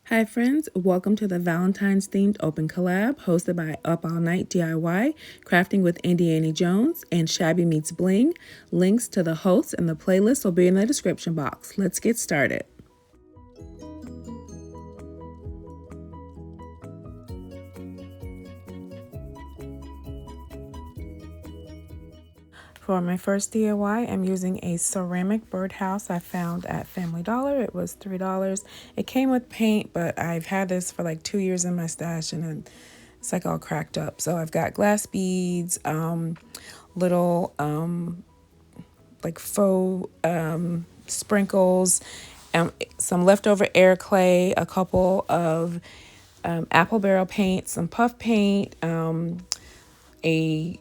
Hi friends, welcome to the Valentine's themed open collab hosted by Up All Night DIY, Crafting with Indiana Jones, and Shabby Meets Bling. Links to the hosts and the playlist will be in the description box. Let's get started. For my first DIY, I'm using a ceramic birdhouse I found at Family Dollar. It was $3. It came with paint, but I've had this for like 2 years in my stash and it's like all cracked up. So I've got glass beads, little like faux sprinkles, some leftover air clay, a couple of apple barrel paint, some puff paint, a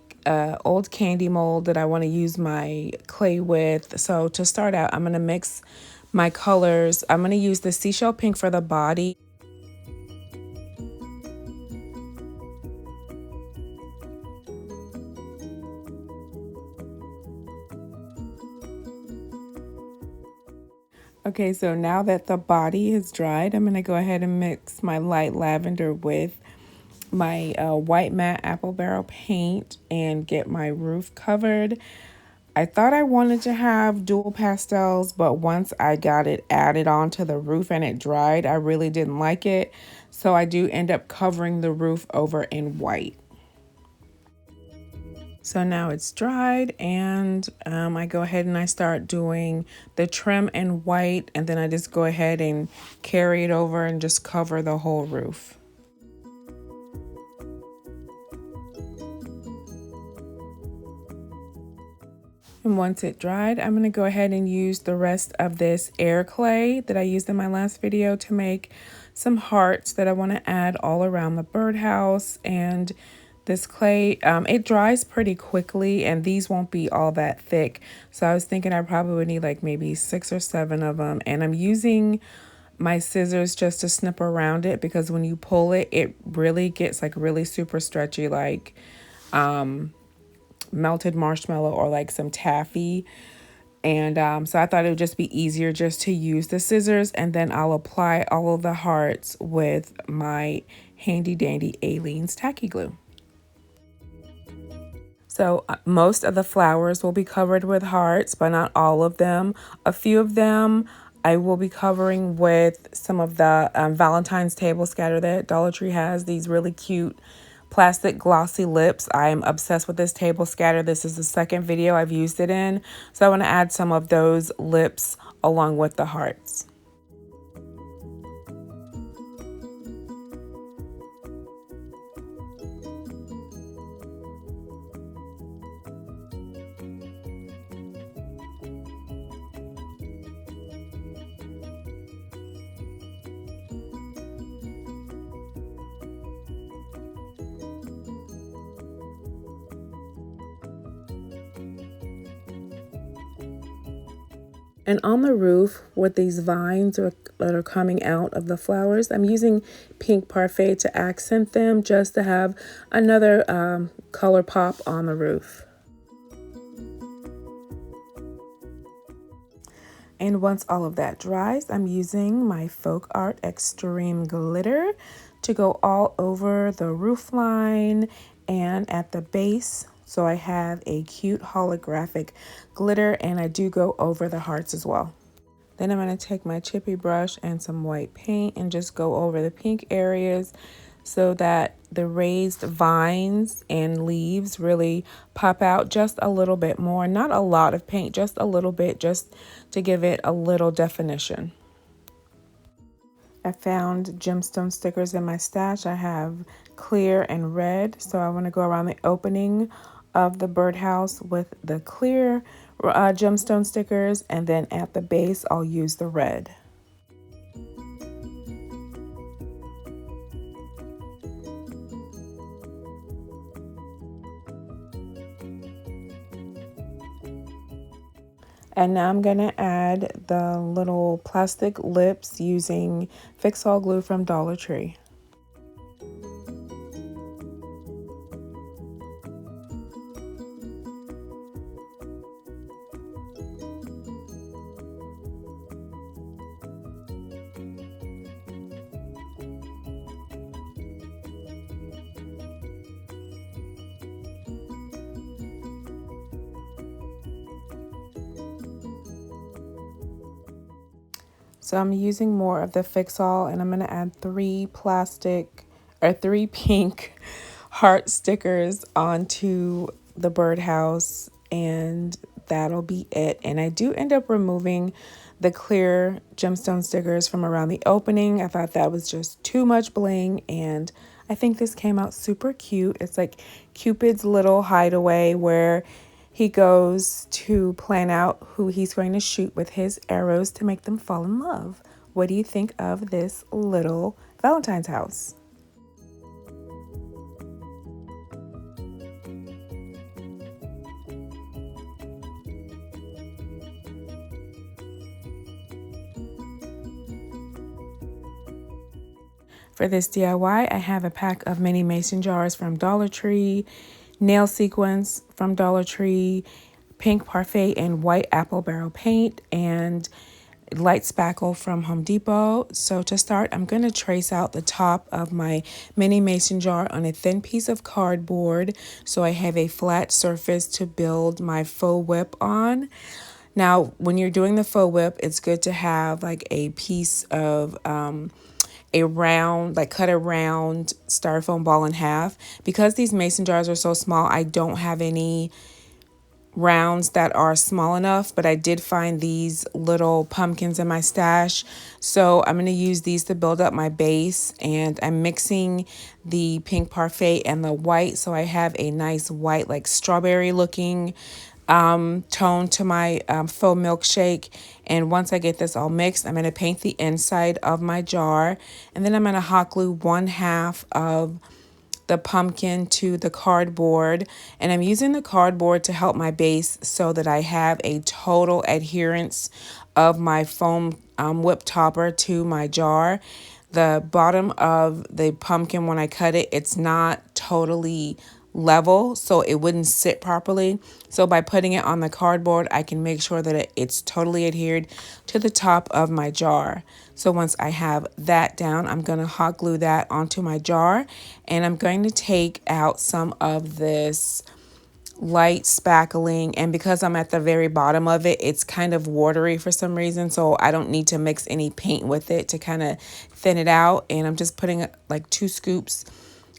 old candy mold that I want to use my clay with. So to start out, I'm going to mix my colors. I'm going to use the seashell pink for the body. Okay, so now that the body is dried, I'm going to go ahead and mix my light lavender with my white matte apple barrel paint and get my roof covered. I thought I wanted to have dual pastels, but once I got it added onto the roof and it dried, I really didn't like it. So I do end up covering the roof over in white. So now it's dried and I go ahead and I start doing the trim in white, and then I just go ahead and carry it over and just cover the whole roof. And once it dried, I'm going to go ahead and use the rest of this air clay that I used in my last video to make some hearts that I want to add all around the birdhouse. And this clay, it dries pretty quickly and these won't be all that thick. So I was thinking I probably would need like maybe 6 or 7 of them. And I'm using my scissors just to snip around it because when you pull it, it really gets like really super stretchy, like melted marshmallow or like some taffy. And so I thought it would just be easier just to use the scissors, and then I'll apply all of the hearts with my handy dandy Aleene's tacky glue. So most of the flowers will be covered with hearts, but not all of them. A few of them I will be covering with some of the Valentine's table scatter that Dollar Tree has. These really cute plastic glossy lips. I am obsessed with this table scatter. This is the second video I've used it in. So I want to add some of those lips along with the hearts. And on the roof with these vines that are coming out of the flowers, I'm using pink parfait to accent them just to have another color pop on the roof. And once all of that dries, I'm using my Folk Art Extreme Glitter to go all over the roof line and at the base. So I have a cute holographic glitter, and I do go over the hearts as well. Then I'm going to take my chippy brush and some white paint and just go over the pink areas so that the raised vines and leaves really pop out just a little bit more. Not a lot of paint, just a little bit, just to give it a little definition. I found gemstone stickers in my stash. I have clear and red, so I want to go around the opening of the birdhouse with the clear gemstone stickers, and then at the base I'll use the red. And now I'm going to add the little plastic lips using Fix All glue from Dollar Tree. So I'm using more of the Fix-All, and I'm going to add three pink heart stickers onto the birdhouse, and that'll be it. And I do end up removing the clear gemstone stickers from around the opening. I thought that was just too much bling, and I think this came out super cute. It's like Cupid's little hideaway where he goes to plan out who he's going to shoot with his arrows to make them fall in love. What do you think of this little Valentine's house? For this DIY, I have a pack of mini mason jars from Dollar Tree, nail sequins from Dollar Tree, pink parfait and white apple barrel paint, and light spackle from Home Depot. So to start, I'm going to trace out the top of my mini mason jar on a thin piece of cardboard so I have a flat surface to build my faux whip on. Now, when you're doing the faux whip, it's good to have like a piece of a round, like cut a round styrofoam ball in half. Because these mason jars are so small, I don't have any rounds that are small enough, but I did find these little pumpkins in my stash. So I'm going to use these to build up my base, and I'm mixing the pink parfait and the white so I have a nice white, like strawberry looking tone to my faux milkshake. And once I get this all mixed, I'm going to paint the inside of my jar, and then I'm going to hot glue one half of the pumpkin to the cardboard. And I'm using the cardboard to help my base so that I have a total adherence of my foam whip topper to my jar. The bottom of the pumpkin, when I cut it, it's not totally level, so it wouldn't sit properly. So by putting it on the cardboard, I can make sure that it's totally adhered to the top of my jar. So once I have that down, I'm going to hot glue that onto my jar, and I'm going to take out some of this light spackling, and because I'm at the very bottom of it, it's kind of watery for some reason, so I don't need to mix any paint with it to kind of thin it out. And I'm just putting like 2 scoops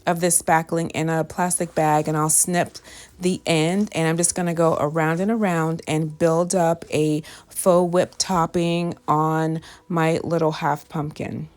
of this spackling in a plastic bag, and I'll snip the end, and I'm just going to go around and around and build up a faux whip topping on my little half pumpkin.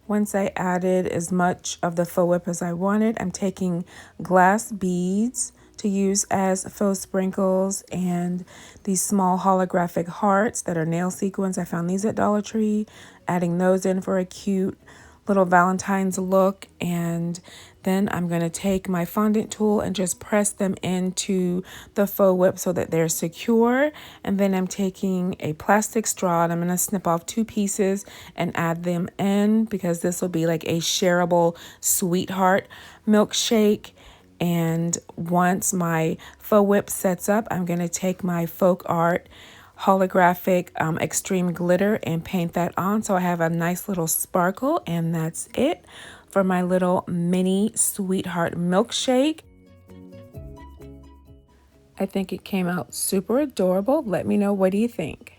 Once I added as much of the faux whip as I wanted, I'm taking glass beads to use as faux sprinkles and these small holographic hearts that are nail sequins. I found these at Dollar Tree, adding those in for a cute little Valentine's look. And then I'm going to take my fondant tool and just press them into the faux whip so that they're secure. And then I'm taking a plastic straw and I'm going to snip off 2 pieces and add them in, because this will be like a shareable sweetheart milkshake. And once my faux whip sets up, I'm going to take my folk art holographic extreme glitter and paint that on so I have a nice little sparkle. And that's it for my little mini sweetheart milkshake. I think it came out super adorable. Let me know, what do you think?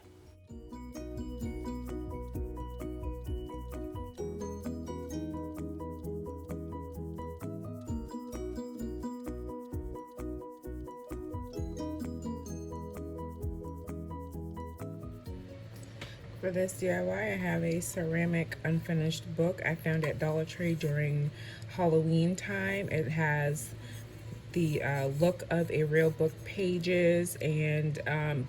For this DIY, I have a ceramic unfinished book I found at Dollar Tree during Halloween time. It has the look of a real book pages, and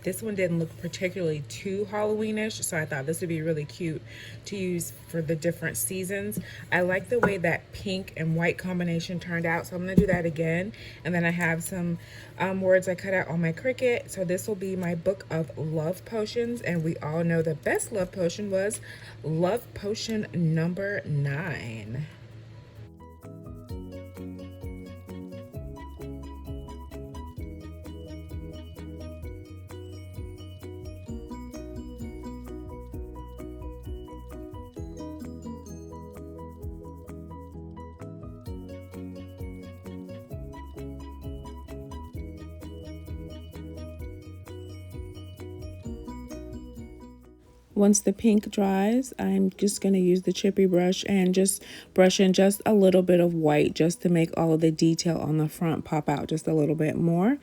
this one didn't look particularly too Halloweenish, so I thought this would be really cute to use for the different seasons. I like the way that pink and white combination turned out, so I'm going to do that again. And then I have some words I cut out on my Cricut. So this will be my book of love potions, and we all know the best love potion was love potion number 9. Once the pink dries, I'm just going to use the chippy brush and just brush in just a little bit of white just to make all of the detail on the front pop out just a little bit more.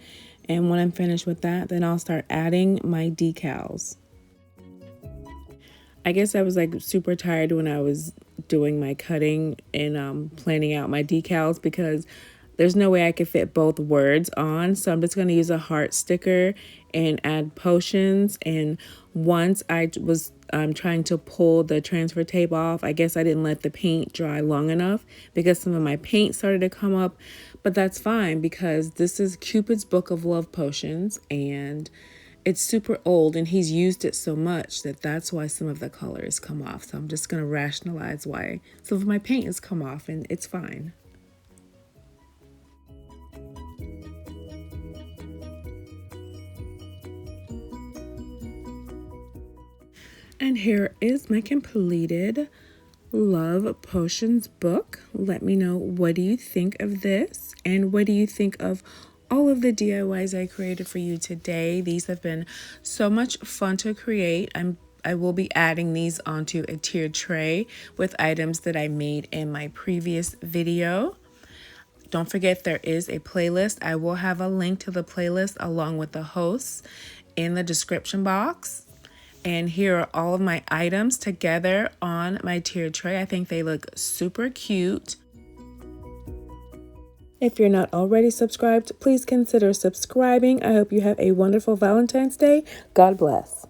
And when I'm finished with that, then I'll start adding my decals. I guess I was like super tired when I was doing my cutting and planning out my decals because there's no way I could fit both words on. So I'm just going to use a heart sticker and add potions. And once I was trying to pull the transfer tape off, I guess I didn't let the paint dry long enough because some of my paint started to come up. But that's fine because this is Cupid's Book of Love Potions, and it's super old and he's used it so much that that's why some of the colors come off. So I'm just going to rationalize why some of my paint has come off, and it's fine. And here is my completed Love Potions book. Let me know, what do you think of this? And what do you think of all of the DIYs I created for you today? These have been so much fun to create. I will be adding these onto a tiered tray with items that I made in my previous video. Don't forget, there is a playlist. I will have a link to the playlist along with the hosts in the description box. And here are all of my items together on my tiered tray. I think they look super cute. If you're not already subscribed, please consider subscribing. I hope you have a wonderful Valentine's Day. God bless.